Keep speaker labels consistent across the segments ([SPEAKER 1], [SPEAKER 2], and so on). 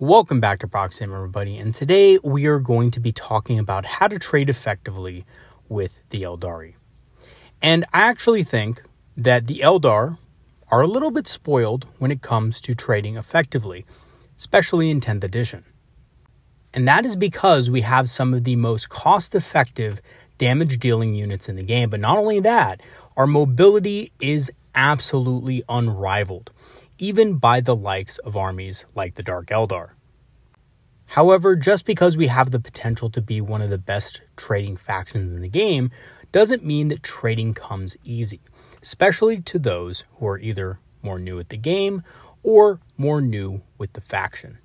[SPEAKER 1] Welcome back to Proxy, everybody, and today we are going to be talking about how to trade effectively with the Aeldari. And I actually think that the Eldar are a little bit spoiled when it comes to trading effectively, especially in 10th edition. And that is because we have some of the most cost-effective damage-dealing units in the game, but not only that, our mobility is absolutely unrivaled, even by the likes of armies like the Dark Eldar. However, just because we have the potential to be one of the best trading factions in the game doesn't mean that trading comes easy, especially to those who are either more new at the game or more new with the faction.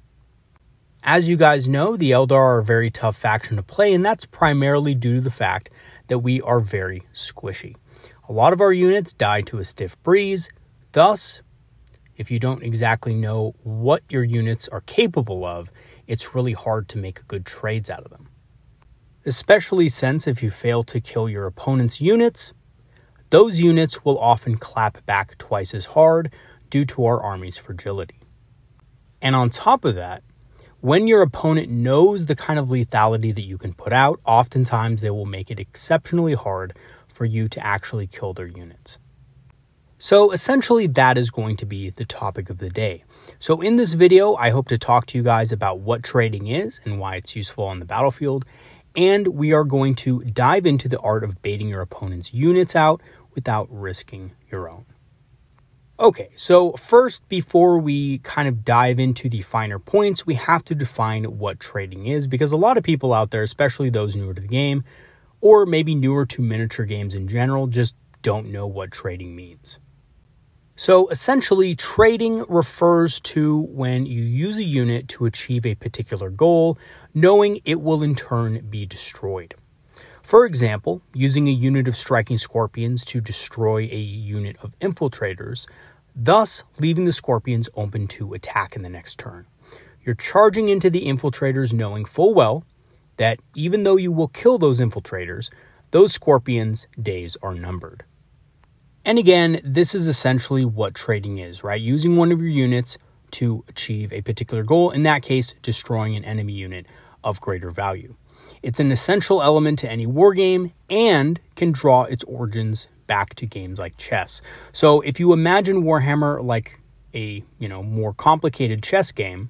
[SPEAKER 1] As you guys know, the Eldar are a very tough faction to play, and that's primarily due to the fact that we are very squishy. A lot of our units die to a stiff breeze, thus, if you don't exactly know what your units are capable of, it's really hard to make good trades out of them. Especially since if you fail to kill your opponent's units, those units will often clap back twice as hard due to our army's fragility. And on top of that, when your opponent knows the kind of lethality that you can put out, oftentimes they will make it exceptionally hard for you to actually kill their units. So essentially that is going to be the topic of the day. So in this video, I hope to talk to you guys about what trading is and why it's useful on the battlefield. And we are going to dive into the art of baiting your opponent's units out without risking your own. Okay, so first, before we kind of dive into the finer points, we have to define what trading is, because a lot of people out there, especially those newer to the game, or maybe newer to miniature games in general, just don't know what trading means. So essentially, trading refers to when you use a unit to achieve a particular goal, knowing it will in turn be destroyed. For example, using a unit of striking scorpions to destroy a unit of infiltrators, thus leaving the scorpions open to attack in the next turn. You're charging into the infiltrators knowing full well that even though you will kill those infiltrators, those scorpions' days are numbered. And again, this is essentially what trading is, right? Using one of your units to achieve a particular goal, in that case, destroying an enemy unit of greater value. It's an essential element to any wargame and can draw its origins back to games like chess. So if you imagine Warhammer like a, more complicated chess game,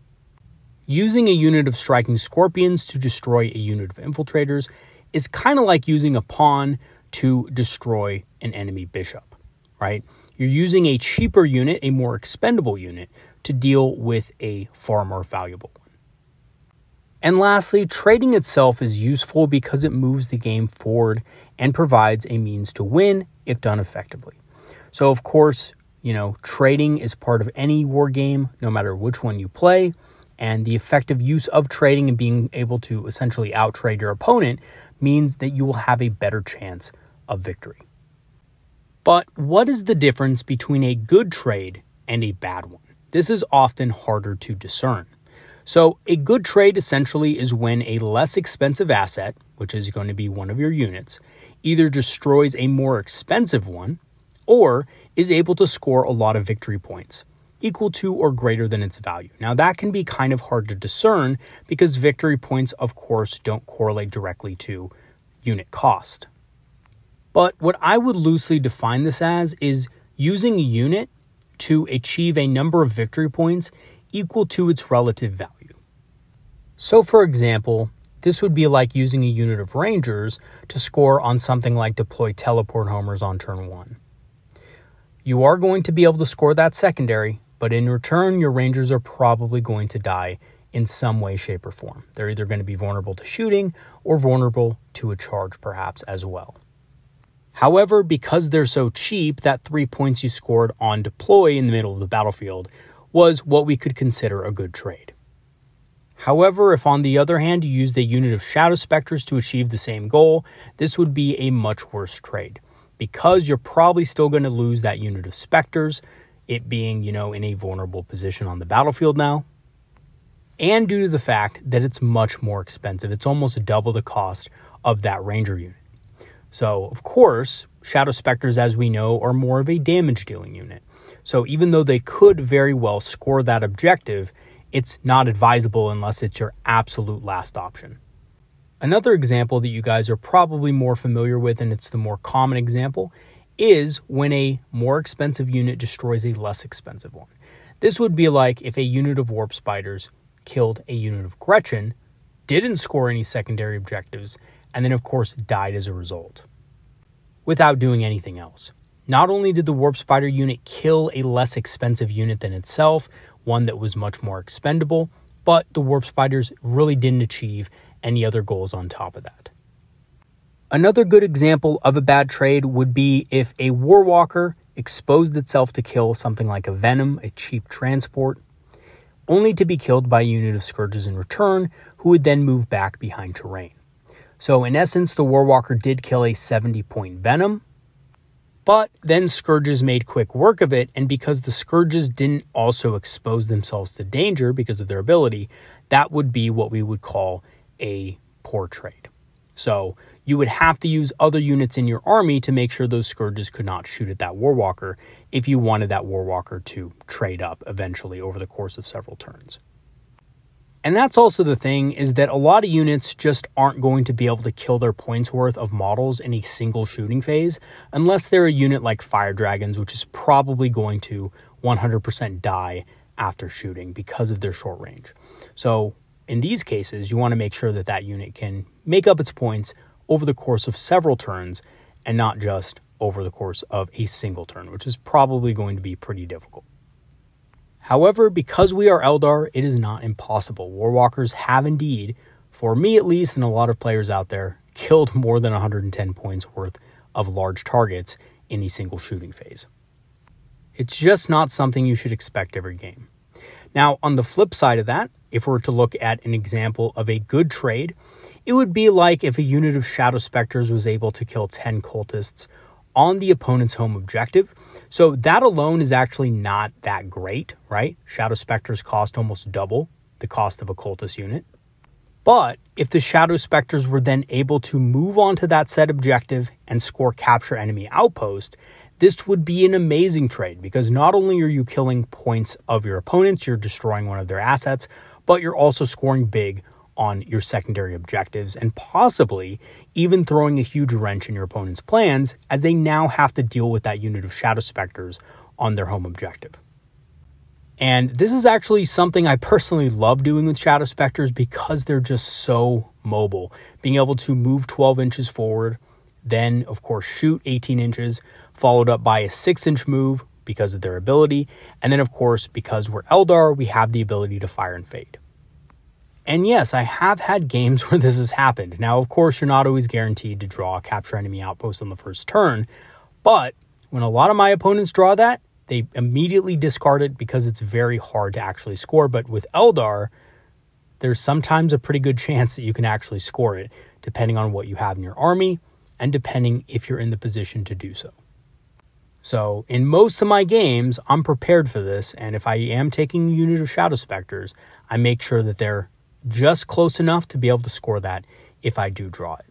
[SPEAKER 1] using a unit of striking scorpions to destroy a unit of infiltrators is kind of like using a pawn to destroy an enemy bishop. Right? You're using a cheaper unit, a more expendable unit, to deal with a far more valuable one. And lastly, trading itself is useful because it moves the game forward and provides a means to win if done effectively. So of course, trading is part of any war game, no matter which one you play, and the effective use of trading and being able to essentially outtrade your opponent means that you will have a better chance of victory. But what is the difference between a good trade and a bad one? This is often harder to discern. So a good trade essentially is when a less expensive asset, which is going to be one of your units, either destroys a more expensive one or is able to score a lot of victory points, equal to or greater than its value. Now that can be kind of hard to discern because victory points, of course, don't correlate directly to unit cost. But what I would loosely define this as is using a unit to achieve a number of victory points equal to its relative value. So for example, this would be like using a unit of Rangers to score on something like deploy teleport homers on turn 1. You are going to be able to score that secondary, but in return, your Rangers are probably going to die in some way, shape, or form. They're either going to be vulnerable to shooting or vulnerable to a charge perhaps as well. However, because they're so cheap, that 3 points you scored on deploy in the middle of the battlefield was what we could consider a good trade. However, if on the other hand you used a unit of Shadow Specters to achieve the same goal, this would be a much worse trade, because you're probably still going to lose that unit of Specters, it being, in a vulnerable position on the battlefield now, and due to the fact that it's much more expensive. It's almost double the cost of that Ranger unit. So, of course, Shadow Specters, as we know, are more of a damage-dealing unit. So even though they could very well score that objective, it's not advisable unless it's your absolute last option. Another example that you guys are probably more familiar with, and it's the more common example, is when a more expensive unit destroys a less expensive one. This would be like if a unit of warp spiders killed a unit of Gretchen, didn't score any secondary objectives, and then of course died as a result, without doing anything else. Not only did the warp spider unit kill a less expensive unit than itself, one that was much more expendable, but the warp spiders really didn't achieve any other goals on top of that. Another good example of a bad trade would be if a Warwalker exposed itself to kill something like a Venom, a cheap transport, only to be killed by a unit of Scourges in return, who would then move back behind terrain. So in essence, the Warwalker did kill a 70-point Venom, but then Scourges made quick work of it, and because the Scourges didn't also expose themselves to danger because of their ability, that would be what we would call a poor trade. So you would have to use other units in your army to make sure those Scourges could not shoot at that Warwalker if you wanted that Warwalker to trade up eventually over the course of several turns. And that's also the thing, is that a lot of units just aren't going to be able to kill their points worth of models in a single shooting phase, unless they're a unit like Fire Dragons, which is probably going to 100% die after shooting because of their short range. So in these cases, you want to make sure that that unit can make up its points over the course of several turns and not just over the course of a single turn, which is probably going to be pretty difficult. However, because we are Eldar, it is not impossible. Warwalkers have indeed, for me at least, and a lot of players out there, killed more than 110 points worth of large targets in a single shooting phase. It's just not something you should expect every game. Now, on the flip side of that, if we were to look at an example of a good trade, it would be like if a unit of Shadow Spectres was able to kill 10 cultists on the opponent's home objective. So that alone is actually not that great, right? Shadow Spectres cost almost double the cost of a cultist unit. But if the Shadow Spectres were then able to move on to that set objective and score capture enemy outpost, this would be an amazing trade, because not only are you killing points of your opponents, you're destroying one of their assets, but you're also scoring big on your secondary objectives and possibly even throwing a huge wrench in your opponent's plans, as they now have to deal with that unit of Shadow Spectres on their home objective. And this is actually something I personally love doing with Shadow Spectres because they're just so mobile. Being able to move 12 inches forward, then of course shoot 18 inches, followed up by a 6-inch move because of their ability, and then of course, because we're Eldar, we have the ability to fire and fade. And yes, I have had games where this has happened. Now, of course, you're not always guaranteed to draw a capture enemy outpost on the first turn, but when a lot of my opponents draw that, they immediately discard it because it's very hard to actually score. But with Eldar, there's sometimes a pretty good chance that you can actually score it, depending on what you have in your army and depending if you're in the position to do so. So in most of my games, I'm prepared for this, and if I am taking a unit of Shadow Spectres, I make sure that they're just close enough to be able to score that if I do draw it.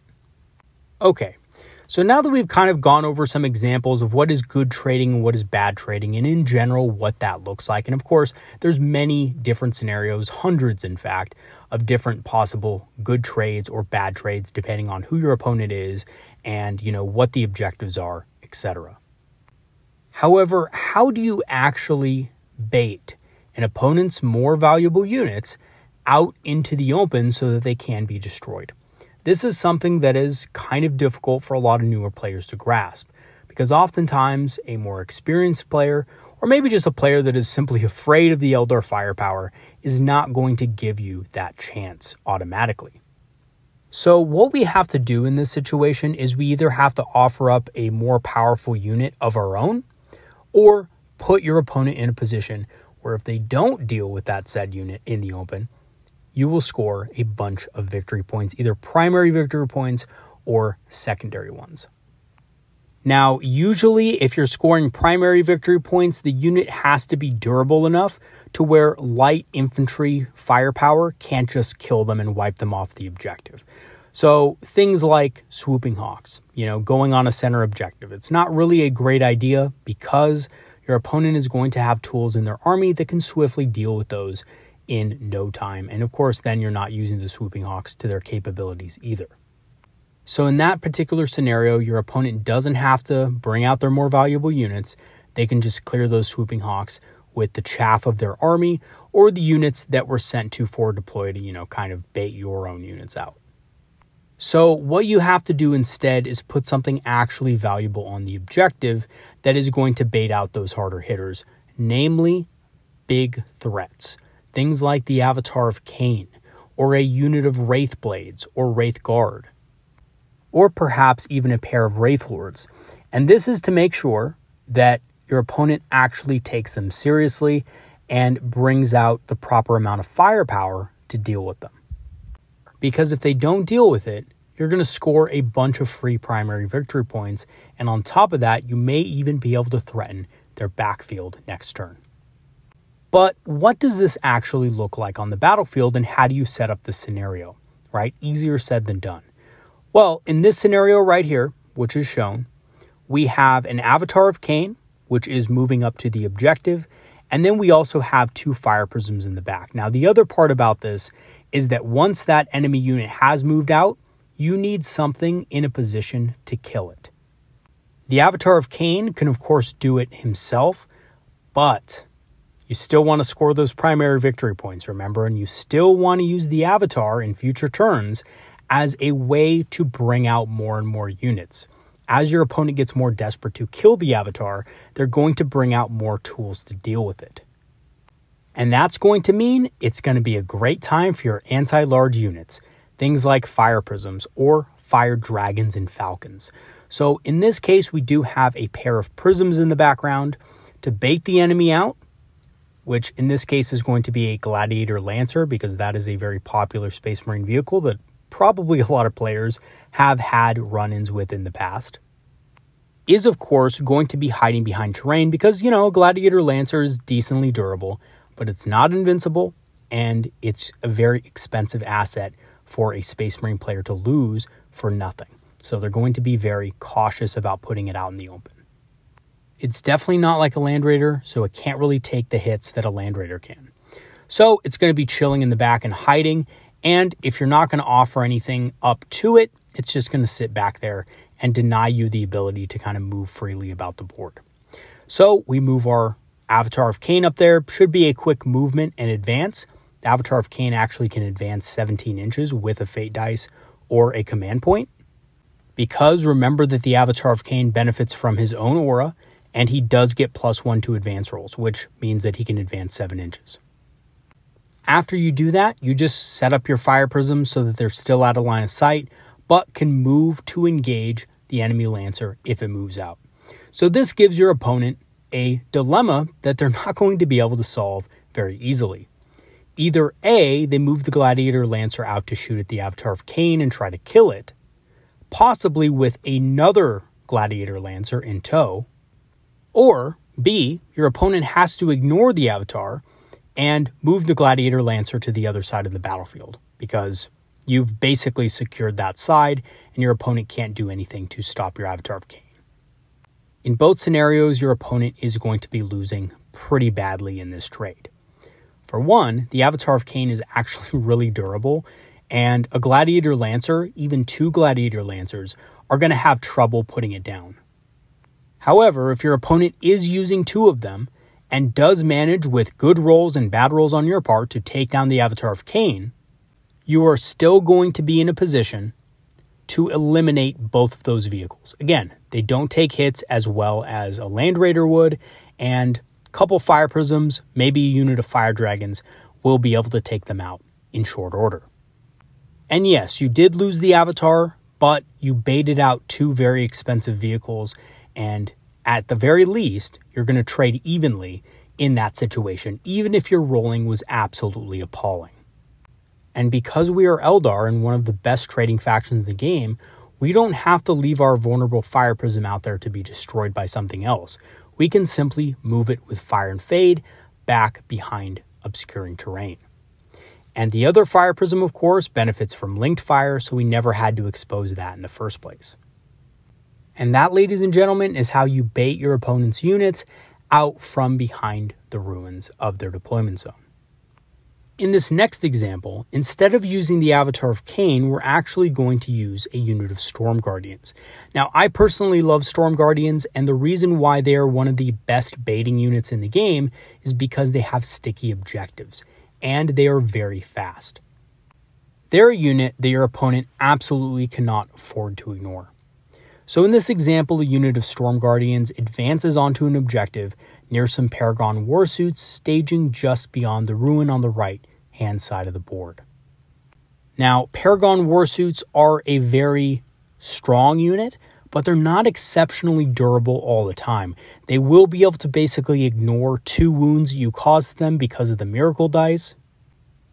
[SPEAKER 1] Okay, so now that we've kind of gone over some examples of what is good trading and what is bad trading, and in general what that looks like, and of course there's many different scenarios, hundreds in fact, of different possible good trades or bad trades depending on who your opponent is and what the objectives are, etc. However, how do you actually bait an opponent's more valuable units out into the open so that they can be destroyed? This is something that is kind of difficult for a lot of newer players to grasp, because oftentimes a more experienced player, or maybe just a player that is simply afraid of the Eldar firepower, is not going to give you that chance automatically. So what we have to do in this situation is we either have to offer up a more powerful unit of our own, or put your opponent in a position where if they don't deal with that said unit in the open, you will score a bunch of victory points, either primary victory points or secondary ones. Now, usually if you're scoring primary victory points, the unit has to be durable enough to where light infantry firepower can't just kill them and wipe them off the objective. So things like swooping hawks, going on a center objective. It's not really a great idea because your opponent is going to have tools in their army that can swiftly deal with those in no time. And of course, then you're not using the Swooping Hawks to their capabilities either. So in that particular scenario, your opponent doesn't have to bring out their more valuable units. They can just clear those Swooping Hawks with the chaff of their army or the units that were sent to forward deploy to, kind of bait your own units out. So what you have to do instead is put something actually valuable on the objective that is going to bait out those harder hitters, namely big threats. Things like the Avatar of Cain, or a unit of Wraith Blades or Wraith Guard, or perhaps even a pair of Wraith Lords. And this is to make sure that your opponent actually takes them seriously and brings out the proper amount of firepower to deal with them. Because if they don't deal with it, you're going to score a bunch of free primary victory points, and on top of that, you may even be able to threaten their backfield next turn. But what does this actually look like on the battlefield, and how do you set up the scenario, right? Easier said than done. Well, in this scenario right here, which is shown, we have an Avatar of Cain, which is moving up to the objective, and then we also have 2 fire prisms in the back. Now, the other part about this is that once that enemy unit has moved out, you need something in a position to kill it. The Avatar of Cain can, of course, do it himself, but you still want to score those primary victory points, remember? And you still want to use the Avatar in future turns as a way to bring out more and more units. As your opponent gets more desperate to kill the Avatar, they're going to bring out more tools to deal with it. And that's going to mean it's going to be a great time for your anti-large units, things like Fire Prisms or Fire Dragons and Falcons. So in this case, we do have a pair of prisms in the background to bait the enemy out, which in this case is going to be a Gladiator Lancer, because that is a very popular Space Marine vehicle that probably a lot of players have had run-ins with in the past, is of course going to be hiding behind terrain because, Gladiator Lancer is decently durable, but it's not invincible, and it's a very expensive asset for a Space Marine player to lose for nothing. So they're going to be very cautious about putting it out in the open. It's definitely not like a Land Raider, so it can't really take the hits that a Land Raider can. So it's going to be chilling in the back and hiding, and if you're not going to offer anything up to it, it's just going to sit back there and deny you the ability to kind of move freely about the board. So we move our Avatar of Cain up there. Should be a quick movement and advance. The Avatar of Cain actually can advance 17 inches with a Fate Dice or a command point. Because remember that the Avatar of Cain benefits from his own aura, and he does get +1 to advance rolls, which means that he can advance 7 inches. After you do that, you just set up your fire prisms so that they're still out of line of sight, but can move to engage the enemy Lancer if it moves out. So this gives your opponent a dilemma that they're not going to be able to solve very easily. Either A, they move the Gladiator Lancer out to shoot at the Avatar of Cain and try to kill it, possibly with another Gladiator Lancer in tow, or B, your opponent has to ignore the Avatar and move the Gladiator Lancer to the other side of the battlefield, because you've basically secured that side and your opponent can't do anything to stop your Avatar of Cain. In both scenarios, your opponent is going to be losing pretty badly in this trade. For one, the Avatar of Cain is actually really durable, and a Gladiator Lancer, even 2 Gladiator Lancers, are going to have trouble putting it down. However, if your opponent is using 2 of them, and does manage with good rolls and bad rolls on your part to take down the Avatar of Cain, you are still going to be in a position to eliminate both of those vehicles. Again, they don't take hits as well as a Land Raider would, and a couple Fire Prisms, maybe a unit of Fire Dragons, will be able to take them out in short order. And yes, you did lose the Avatar, but you baited out 2 very expensive vehicles, and at the very least, you're going to trade evenly in that situation, even if your rolling was absolutely appalling. And because we are Eldar and one of the best trading factions in the game, we don't have to leave our vulnerable Fire Prism out there to be destroyed by something else. We can simply move it with Fire and Fade back behind obscuring terrain. And the other Fire Prism, of course, benefits from linked fire, so we never had to expose that in the first place. And that, ladies and gentlemen, is how you bait your opponent's units out from behind the ruins of their deployment zone. In this next example, instead of using the avatar of Cain, we're actually going to use a unit of Storm Guardians. Now, I personally love Storm Guardians, and the reason why they are one of the best baiting units in the game is because they have sticky objectives, and they are very fast. They're a unit that your opponent absolutely cannot afford to ignore. So in this example, a unit of Storm Guardians advances onto an objective near some Paragon warsuits, staging just beyond the ruin on the right-hand side of the board. Now, Paragon warsuits are a very strong unit, but they're not exceptionally durable all the time. They will be able to basically ignore 2 wounds you caused them because of the miracle dice,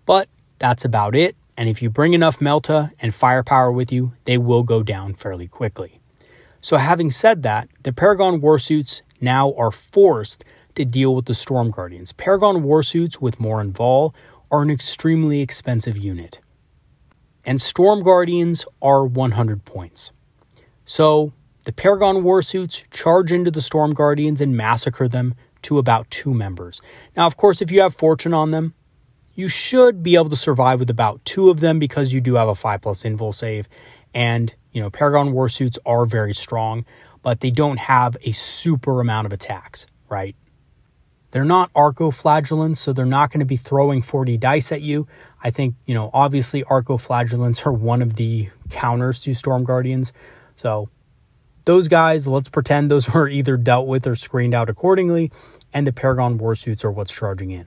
[SPEAKER 1] but that's about it, and if you bring enough Melta and firepower with you, they will go down fairly quickly. So having said that, the Paragon warsuits now are forced to deal with the Storm Guardians. Paragon warsuits with more Invol are an extremely expensive unit. And Storm Guardians are 100 points. So the Paragon warsuits charge into the Storm Guardians and massacre them to about 2 members. Now, of course, if you have Fortune on them, you should be able to survive with about 2 of them because you do have a 5+ Invol save. And, Paragon warsuits are very strong, but they don't have a super amount of attacks, right? They're not Arco-Flagellants, so they're not going to be throwing 40 dice at you. I think, obviously Arco-Flagellants are one of the counters to Storm Guardians. So those guys, let's pretend those were either dealt with or screened out accordingly, and the Paragon warsuits are what's charging in.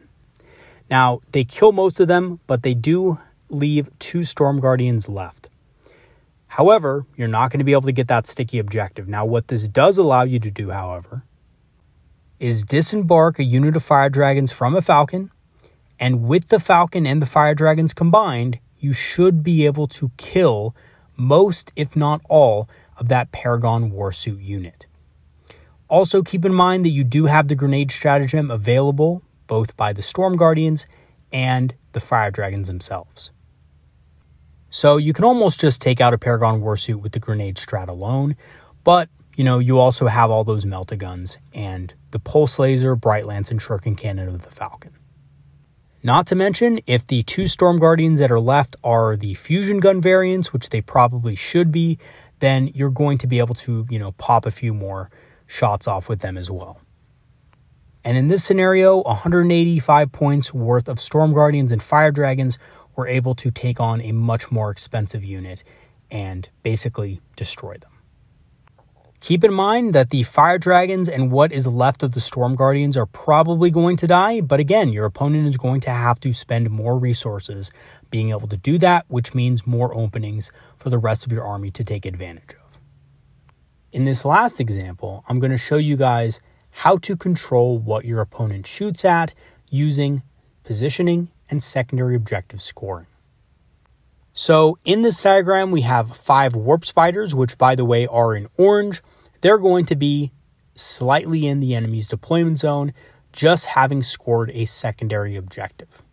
[SPEAKER 1] Now, they kill most of them, but they do leave 2 Storm Guardians left. However, you're not going to be able to get that sticky objective. Now, what this does allow you to do, however, is disembark a unit of Fire Dragons from a Falcon, and with the Falcon and the Fire Dragons combined, you should be able to kill most, if not all, of that Paragon warsuit unit. Also, keep in mind that you do have the grenade stratagem available both by the Storm Guardians and the Fire Dragons themselves. So you can almost just take out a Paragon warsuit with the grenade strat alone, but you also have all those Melta guns and the Pulse Laser, Bright Lance, and Shuriken Cannon of the Falcon. Not to mention, if the 2 Storm Guardians that are left are the Fusion Gun variants, which they probably should be, then you're going to be able to, pop a few more shots off with them as well. And in this scenario, 185 points worth of Storm Guardians and Fire Dragons were able to take on a much more expensive unit and basically destroy them. Keep in mind that the Fire Dragons and what is left of the Storm Guardians are probably going to die, but again, your opponent is going to have to spend more resources being able to do that, which means more openings for the rest of your army to take advantage of. In this last example, I'm going to show you guys how to control what your opponent shoots at using positioning and secondary objective scoring. So in this diagram, we have 5 warp spiders, which by the way are in orange. They're going to be slightly in the enemy's deployment zone, just having scored a secondary objective.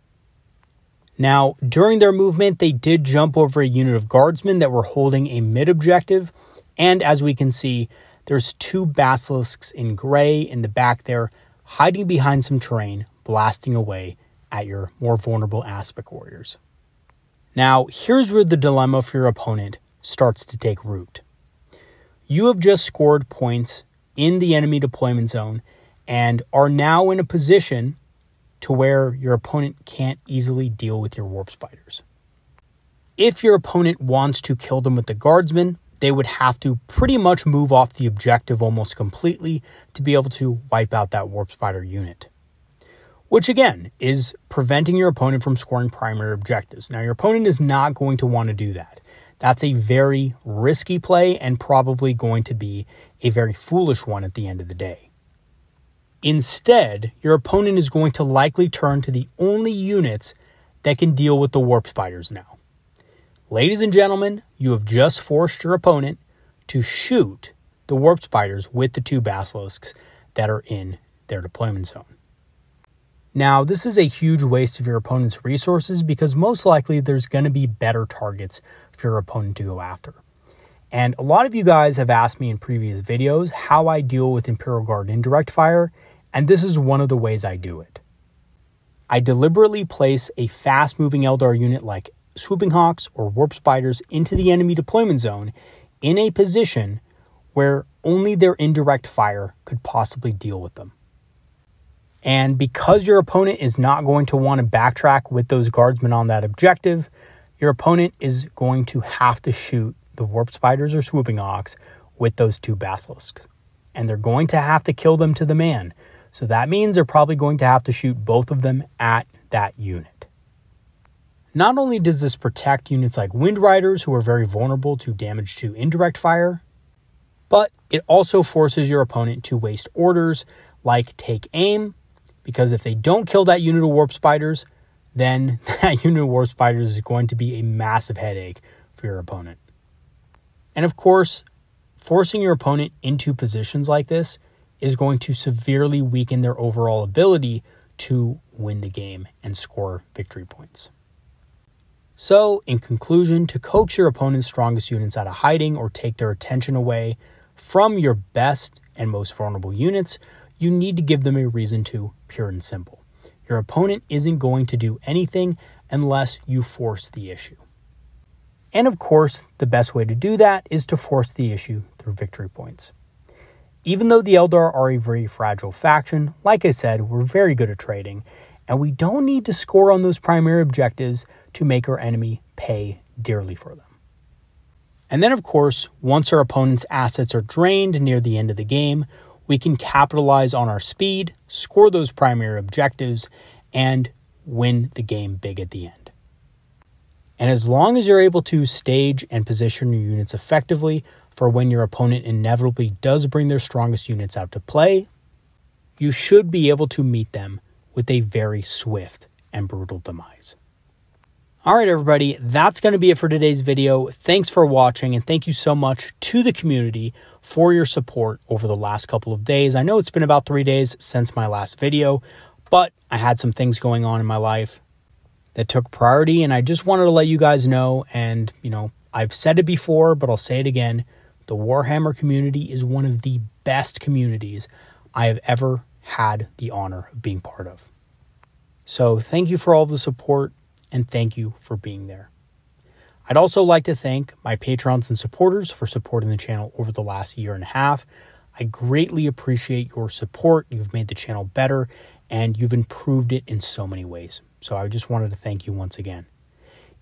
[SPEAKER 1] Now, during their movement, they did jump over a unit of guardsmen that were holding a mid objective. And as we can see, there's 2 basilisks in gray in the back there, hiding behind some terrain, blasting away at your more vulnerable aspect warriors. Now, here's where the dilemma for your opponent starts to take root. You have just scored points in the enemy deployment zone and are now in a position to where your opponent can't easily deal with your warp spiders. If your opponent wants to kill them with the guardsmen, they would have to pretty much move off the objective almost completely to be able to wipe out that warp spider unit, which again is preventing your opponent from scoring primary objectives. Now, your opponent is not going to want to do that. That's a very risky play and probably going to be a very foolish one at the end of the day. Instead, your opponent is going to likely turn to the only units that can deal with the warp spiders now. Ladies and gentlemen, you have just forced your opponent to shoot the warp spiders with the 2 basilisks that are in their deployment zone. Now, this is a huge waste of your opponent's resources because most likely there's going to be better targets for your opponent to go after. And a lot of you guys have asked me in previous videos how I deal with Imperial Guard indirect fire, and this is one of the ways I do it. I deliberately place a fast-moving Eldar unit like Swooping Hawks or Warp Spiders into the enemy deployment zone in a position where only their indirect fire could possibly deal with them. And because your opponent is not going to want to backtrack with those guardsmen on that objective, your opponent is going to have to shoot the Warp Spiders or Swooping Hawks with those 2 Basilisks. And they're going to have to kill them to the man. So that means they're probably going to have to shoot both of them at that unit. Not only does this protect units like Wind Riders, who are very vulnerable to damage to indirect fire, but it also forces your opponent to waste orders like Take Aim, because if they don't kill that unit of Warp Spiders, then that unit of Warp Spiders is going to be a massive headache for your opponent. And of course, forcing your opponent into positions like this is going to severely weaken their overall ability to win the game and score victory points. So, in conclusion, to coax your opponent's strongest units out of hiding or take their attention away from your best and most vulnerable units, you need to give them a reason to, pure and simple. Your opponent isn't going to do anything unless you force the issue. And of course, the best way to do that is to force the issue through victory points. Even though the Eldar are a very fragile faction, like I said, we're very good at trading, and we don't need to score on those primary objectives to make our enemy pay dearly for them. And then of course, once our opponent's assets are drained near the end of the game, we can capitalize on our speed, score those primary objectives, and win the game big at the end. And as long as you're able to stage and position your units effectively for when your opponent inevitably does bring their strongest units out to play, you should be able to meet them with a very swift and brutal demise. All right, everybody, that's going to be it for today's video. Thanks for watching, and thank you so much to the community for your support over the last couple of days. I know it's been about 3 days since my last video, but I had some things going on in my life that took priority, and I just wanted to let you guys know, and I've said it before, but I'll say it again, the Warhammer community is one of the best communities I have ever had the honor of being part of. So thank you for all the support, and thank you for being there. I'd also like to thank my patrons and supporters for supporting the channel over the last 1.5 years. I greatly appreciate your support. You've made the channel better, and you've improved it in so many ways. So I just wanted to thank you once again.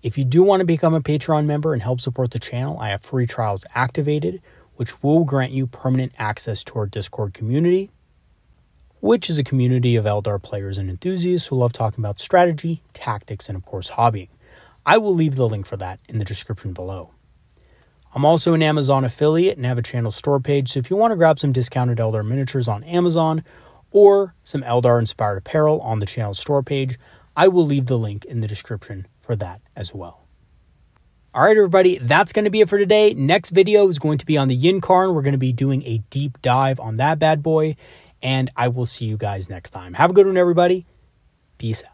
[SPEAKER 1] If you do want to become a Patreon member and help support the channel, I have free trials activated, which will grant you permanent access to our Discord community, which is a community of Eldar players and enthusiasts who love talking about strategy, tactics, and of course hobbying. I will leave the link for that in the description below. I'm also an Amazon affiliate and have a channel store page, so if you want to grab some discounted Eldar miniatures on Amazon or some Eldar inspired apparel on the channel store page, I will leave the link in the description for that as well. All right, everybody, that's going to be it for today. Next video is going to be on the Yin Karn. We're going to be doing a deep dive on that bad boy, and I will see you guys next time. Have a good one, everybody. Peace out.